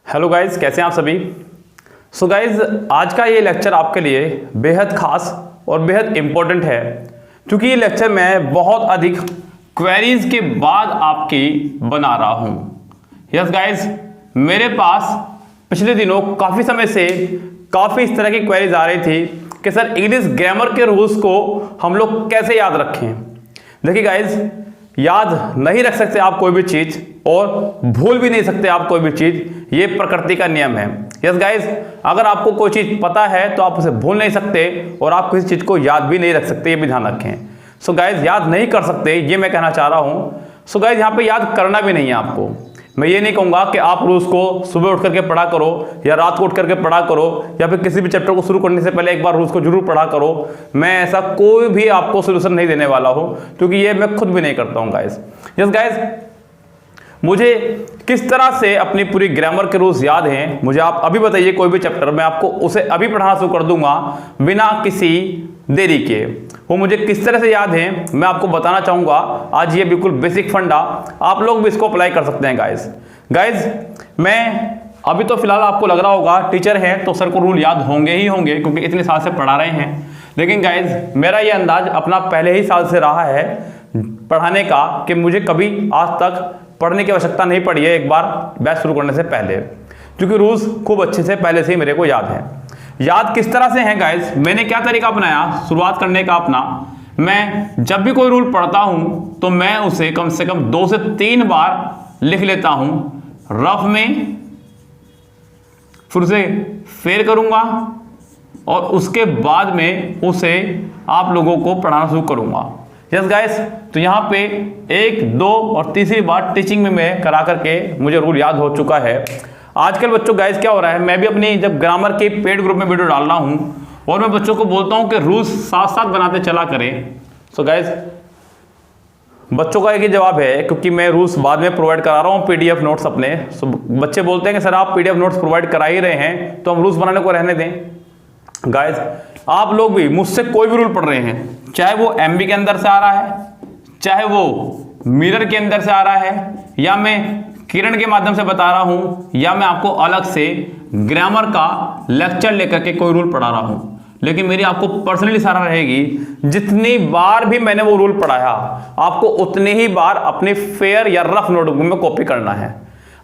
Hello guys, कैसे हैं आप सभी। सो गाइज, आज का ये लेक्चर आपके लिए बेहद खास और बेहद इम्पोर्टेंट है, क्योंकि ये लेक्चर मैं बहुत अधिक क्वेरीज के बाद आपकी बना रहा हूँ। यस गाइज, मेरे पास पिछले दिनों काफ़ी समय से काफ़ी इस तरह की क्वेरीज आ रही थी कि सर इंग्लिश ग्रामर के रूल्स को हम लोग कैसे याद रखें। देखिए गाइज, याद नहीं रख सकते आप कोई भी चीज़ और भूल भी नहीं सकते आप कोई भी चीज़, ये प्रकृति का नियम है। यस गाइज, अगर आपको कोई चीज़ पता है तो आप उसे भूल नहीं सकते और आप किसी चीज़ को याद भी नहीं रख सकते, ये भी ध्यान रखें। सो गाइज, याद नहीं कर सकते ये मैं कहना चाह रहा हूँ। सो गाइज, यहाँ पे याद करना भी नहीं है आपको। मैं ये नहीं कहूँगा कि आप रूल्स को सुबह उठ करके पढ़ा करो या रात को उठ करके पढ़ा करो या फिर किसी भी चैप्टर को शुरू करने से पहले एक बार रूल्स को जरूर पढ़ा करो। मैं ऐसा कोई भी आपको सोल्यूशन नहीं देने वाला हूँ, क्योंकि ये मैं खुद भी नहीं करता हूँ गाइज। यस गाइज, मुझे किस तरह से अपनी पूरी ग्रामर के रूल्स याद हैं, मुझे आप अभी बताइए कोई भी चैप्टर, मैं आपको उसे अभी पढ़ाना शुरू कर दूंगा बिना किसी देरी के। वो मुझे किस तरह से याद है मैं आपको बताना चाहूंगा आज। ये बिल्कुल बेसिक फंडा, आप लोग भी इसको अप्लाई कर सकते हैं गाइज। मैं अभी तो फिलहाल आपको लग रहा होगा टीचर हैं तो सर को रूल याद होंगे ही होंगे, क्योंकि इतने साल से पढ़ा रहे हैं। लेकिन गाइज, मेरा ये अंदाज अपना पहले ही साल से रहा है पढ़ाने का कि मुझे कभी आज तक पढ़ने की आवश्यकता नहीं पड़ी है एक बार बैच शुरू करने से पहले, क्योंकि रूल्स खूब अच्छे से पहले से ही मेरे को याद है। याद किस तरह से है गाइज, मैंने क्या तरीका अपनाया शुरुआत करने का अपना, मैं जब भी कोई रूल पढ़ता हूं तो मैं उसे कम से कम 2 से 3 बार लिख लेता हूं रफ में, फिर उसे फेर करूंगा और उसके बाद में उसे आप लोगों को पढ़ाना शुरू करूंगा। यस गाइस, तो यहाँ पे 1, 2 और तीसरी बार टीचिंग में मैं करा करके मुझे रूल याद हो चुका है। आजकल बच्चों गाइस क्या हो रहा है, मैं भी अपनी जब ग्रामर के पेड ग्रुप में वीडियो डाल रहा हूँ और मैं बच्चों को बोलता हूँ कि रूल्स साथ साथ बनाते चला करें। सो गाइस, बच्चों का एक ही जवाब है, क्योंकि मैं रूल्स बाद में प्रोवाइड करा रहा हूँ पीडीएफ नोट्स अपने। सो बच्चे बोलते हैं कि सर आप पीडीएफ नोट्स प्रोवाइड करा ही रहे हैं तो हम रूल्स बनाने को रहने दें। गाइस, आप लोग भी मुझसे कोई भी रूल पढ़ रहे हैं, चाहे वो एमबी के अंदर से आ रहा है, चाहे वो मिरर के अंदर से आ रहा है, या मैं किरण के माध्यम से बता रहा हूं, या मैं आपको अलग से ग्रामर का लेक्चर लेकर के कोई रूल पढ़ा रहा हूं, लेकिन मेरी आपको पर्सनली सलाह रहेगी जितनी बार भी मैंने वो रूल पढ़ाया आपको उतनी ही बार अपनी फेयर या रफ नोटबुक में कॉपी करना है।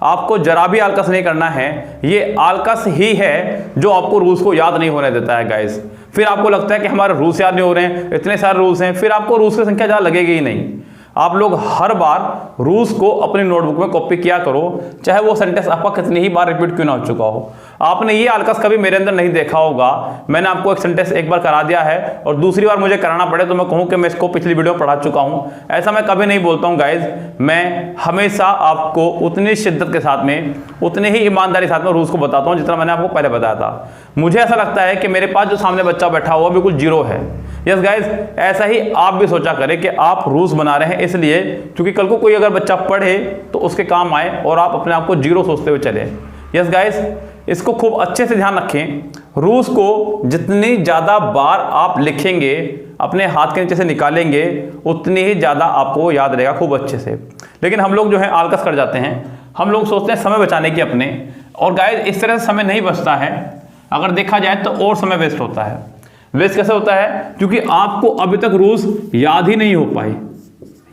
आपको जरा भी आलकस नहीं करना है। ये आलकस ही है जो आपको रूल्स को याद नहीं होने देता है गाइस। फिर आपको लगता है कि हमारे रूल्स याद नहीं हो रहे हैं, इतने सारे रूल्स हैं, फिर आपको रूल्स की संख्या ज़्यादा लगेगी ही नहीं। आप लोग हर बार रूल्स को अपनी नोटबुक में कॉपी किया करो, चाहे वो सेंटेंस आपका कितनी ही बार रिपीट क्यों ना हो चुका हो। आपने ये आलकस कभी मेरे अंदर नहीं देखा होगा, मैंने आपको एक सेंटेंस एक बार करा दिया है और दूसरी बार मुझे कराना पड़े तो मैं कहूँ कि मैं इसको पिछली वीडियो में पढ़ा चुका हूँ। ऐसा मैं कभी नहीं बोलता हूँ गाइज। मैं हमेशा आपको उतनी शिद्दत के साथ में, उतनी ही ईमानदारी के साथ में रूल्स को बताता हूँ जितना मैंने आपको पहले बताया था। मुझे ऐसा लगता है कि मेरे पास जो सामने बच्चा बैठा हुआ बिल्कुल जीरो है। यस गाइज, ऐसा ही आप भी सोचा करें कि आप रूल्स बना रहे हैं इसलिए क्योंकि कल को कोई अगर बच्चा पढ़े तो उसके काम आए और आप अपने आप को जीरो सोचते हुए चले। यस गाइज, इसको खूब अच्छे से ध्यान रखें। रूल्स को जितनी ज़्यादा बार आप लिखेंगे, अपने हाथ के नीचे से निकालेंगे, उतनी ही ज़्यादा आपको याद रहेगा खूब अच्छे से। लेकिन हम लोग जो है आलकस कर जाते हैं, हम लोग सोचते हैं समय बचाने की अपने, और गाइज इस तरह से समय नहीं बचता है। अगर देखा जाए तो और समय वेस्ट होता है। वेस्ट कैसे होता है, क्योंकि आपको अभी तक रूल्स याद ही नहीं हो पाए।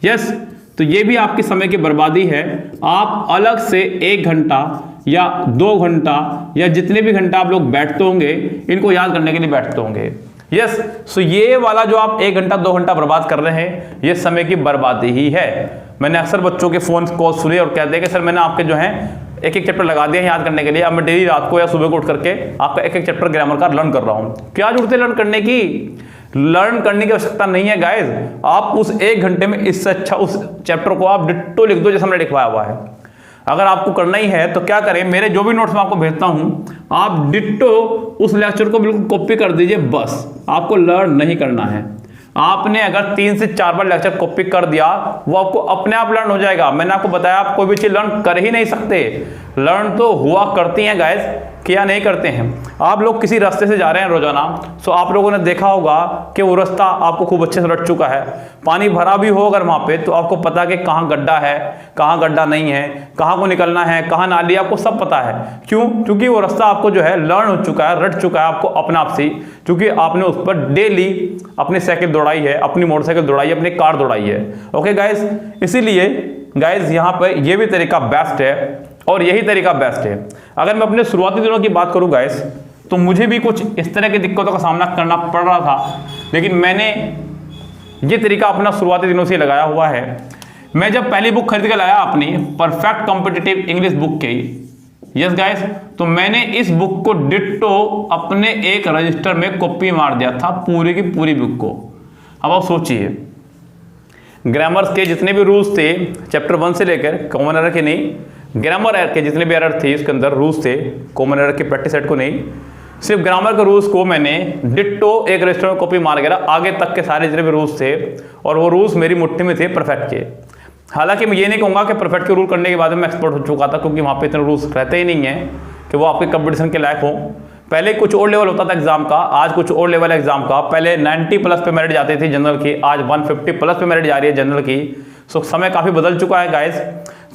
यस, तो ये भी आपके समय की बर्बादी है। आप अलग से 1 घंटा या 2 घंटा या जितने भी घंटा आप लोग बैठते होंगे इनको याद करने के लिए बैठते होंगे। यस, सो ये वाला जो आप 1 घंटा 2 घंटा बर्बाद कर रहे हैं ये समय की बर्बादी ही है। मैंने अक्सर बच्चों के फोन कॉल सुने और कहते हैं कि सर मैंने आपके जो है एक चैप्टर लगा दिया है याद करने के लिए, अब मैं डेली रात को या सुबह को उठ करके आपका एक चैप्टर ग्रामर का लर्न कर रहा हूँ। क्या जरूरत है लर्न करने की? लर्न करने की आवश्यकता नहीं है गाइज। आप उस 1 घंटे में इससे अच्छा उस चैप्टर को आप डिट्टो लिख दो जैसा मैंने लिखवाया हुआ है। अगर आपको करना ही है तो क्या करें, मेरे जो भी नोट्स मैं आपको भेजता हूँ आप डिट्टो उस लेक्चर को बिल्कुल कॉपी कर दीजिए, बस। आपको लर्न नहीं करना है। आपने अगर 3 से 4 बार लेक्चर कॉपी कर दिया वो आपको अपने आप लर्न हो जाएगा। मैंने आपको बताया आप कोई भी चीज लर्न कर ही नहीं सकते। लर्न तो हुआ करती हैं गाइस किया नहीं करते हैं। आप लोग किसी रास्ते से जा रहे हैं रोजाना, सो आप लोगों ने देखा होगा कि वो रास्ता आपको खूब अच्छे से रट चुका है, पानी भरा भी हो अगर वहाँ पे तो आपको पता कि कहाँ गड्ढा है, कहाँ गड्ढा नहीं है, कहाँ को निकलना है, कहाँ नाली, आपको सब पता है। क्यों? क्योंकि वो रास्ता आपको जो है लर्न हो चुका है, रट चुका है आपको अपना आप से, क्योंकि आपने उस पर डेली अपनी साइकिल दौड़ाई है, अपनी मोटरसाइकिल दौड़ाई है, अपनी कार दौड़ाई है। ओके गाइज, इसीलिए गाइज यहाँ पर ये भी तरीका बेस्ट है और यही तरीका बेस्ट है। अगर मैं अपने शुरुआती दिनों की बात करूँ गाइज, तो मुझे भी कुछ इस तरह की दिक्कतों का सामना करना पड़ रहा था, लेकिन मैंने ये तरीका अपना शुरुआती दिनों से लगाया हुआ है। मैं जब पहली बुक खरीद के लाया अपनी परफेक्ट कॉम्पिटिटिव इंग्लिश बुक की, यस गाइस, तो मैंने इस बुक को डिट्टो अपने एक रजिस्टर में कॉपी मार दिया था, पूरी की पूरी बुक को। अब आप सोचिए, ग्रामर्स के जितने भी रूल्स थे चैप्टर 1 से लेकर, कॉमन एरर के नहीं, ग्रामर के जितने भी एरर थे इसके अंदर रूल्स थे, कॉमन एरर के प्रैक्टिस सेट को नहीं, सिर्फ ग्रामर के रूल्स को मैंने डिट्टो एक रजिस्टर में कॉपी मार गया, आगे तक के सारे जितने भी रूल्स थे, और वो रूल्स मेरी मुट्ठी में थे परफेक्ट के। हालांकि मैं ये नहीं कहूँगा कि परफेक्ट के रूल करने के बाद मैं एक्सपर्ट हो चुका था, क्योंकि वहाँ पे इतने रूल्स रहते ही नहीं हैं कि वो आपके कंपटीशन के लायक हो। पहले कुछ और लेवल होता था एग्जाम का, आज कुछ और लेवल है एग्जाम का। पहले 90 प्लस पे मेरिट जाती थी जनरल की, आज 150 प्लस पे मेरिट जा रही है जनरल की। सो समय काफ़ी बदल चुका है गाइस।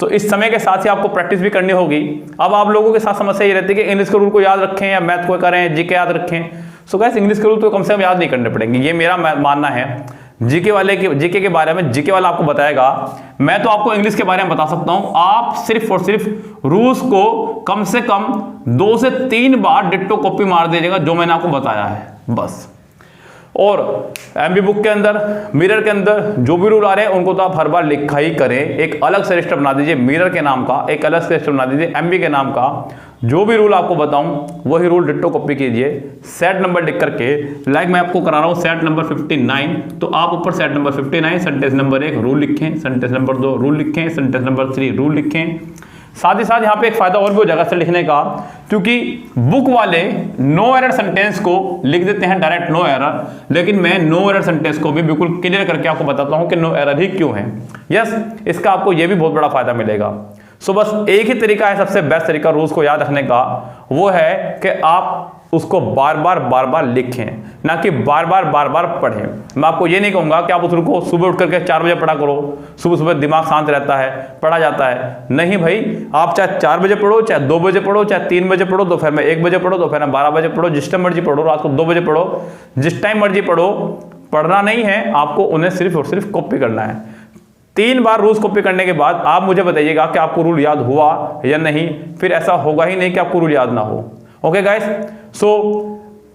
तो इस समय के साथ ही आपको प्रैक्टिस भी करनी होगी। अब आप लोगों के साथ समस्या ये रहती है कि इंग्लिश के रूल को याद रखें या मैथ को करें, जीके याद रखें। सो गाइस, इंग्लिश के रूल तो कम से कम याद नहीं करने पड़ेंगे, ये मेरा मानना है। जीके के बारे में जीके वाला आपको बताएगा, मैं तो आपको इंग्लिश के बारे में बता सकता हूं। आप सिर्फ और सिर्फ रूल्स को कम से कम 2 से 3 बार डिट्टो कॉपी मार दीजिएगा जो मैंने आपको बताया है, बस। और एमबी बुक के अंदर, मिरर के अंदर जो भी रूल आ रहे हैं उनको तो आप हर बार लिखा ही करें। एक अलग से रजिस्टर बना दीजिए मिरर के नाम का, एक अलग से रजिस्टर बना दीजिए एमबी के नाम का। जो भी रूल आपको बताऊं वही रूल डिट्टो कॉपी कीजिए, सेट नंबर लिख करके। लाइक मैं आपको करा रहा हूं सेट नंबर 59, तो आप ऊपर set number 59 sentence number 1 rule लिखें, सेंटेंस नंबर 2 रूल लिखें, सेंटेंस नंबर 3 रूल लिखें। साथ ही साथ यहाँ पे एक फायदा और भी हो जाएगा से लिखने का, क्योंकि बुक वाले नो एरर सेंटेंस को लिख देते हैं डायरेक्ट नो एरर, लेकिन मैं नो एरर सेंटेंस को भी बिल्कुल क्लियर करके आपको बताता हूं कि नो एरर ही क्यों है। यस, इसका आपको ये भी बहुत बड़ा फायदा मिलेगा। सो बस एक ही तरीका है, सबसे बेस्ट तरीका रूल्स को याद रखने का, वो है कि आप उसको बार बार लिखें, ना कि बार बार पढ़ें। मैं आपको ये नहीं कहूँगा कि आप उस रूल को सुबह उठ करके 4 बजे पढ़ा करो, सुबह दिमाग शांत रहता है, पढ़ा जाता है। नहीं भाई, आप चाहे 4 बजे पढ़ो, चाहे 2 बजे पढ़ो, चाहे 3 बजे पढ़ो, दोपहर में 1 बजे पढ़ो, दोपहर में 12 बजे पढ़ो, जिस टाइम मर्जी पढ़ो, रात को 2 बजे पढ़ो, जिस टाइम मर्जी पढ़ो। पढ़ना नहीं है आपको, उन्हें सिर्फ और सिर्फ कॉपी करना है। 3 बार रूल्स कॉपी करने के बाद आप मुझे बताइएगा कि आपको रूल याद हुआ या नहीं। फिर ऐसा होगा ही नहीं कि आपको रूल याद ना हो। ओके गाइस, सो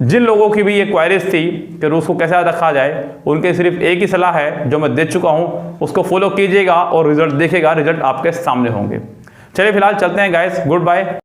जिन लोगों की भी ये क्वेरीज थी कि रूल्स को कैसे याद रखा जाए, उनके सिर्फ एक ही सलाह है जो मैं दे चुका हूं, उसको फॉलो कीजिएगा और रिजल्ट देखिएगा, रिजल्ट आपके सामने होंगे। चलिए फिलहाल चलते हैं गाइस, गुड बाय।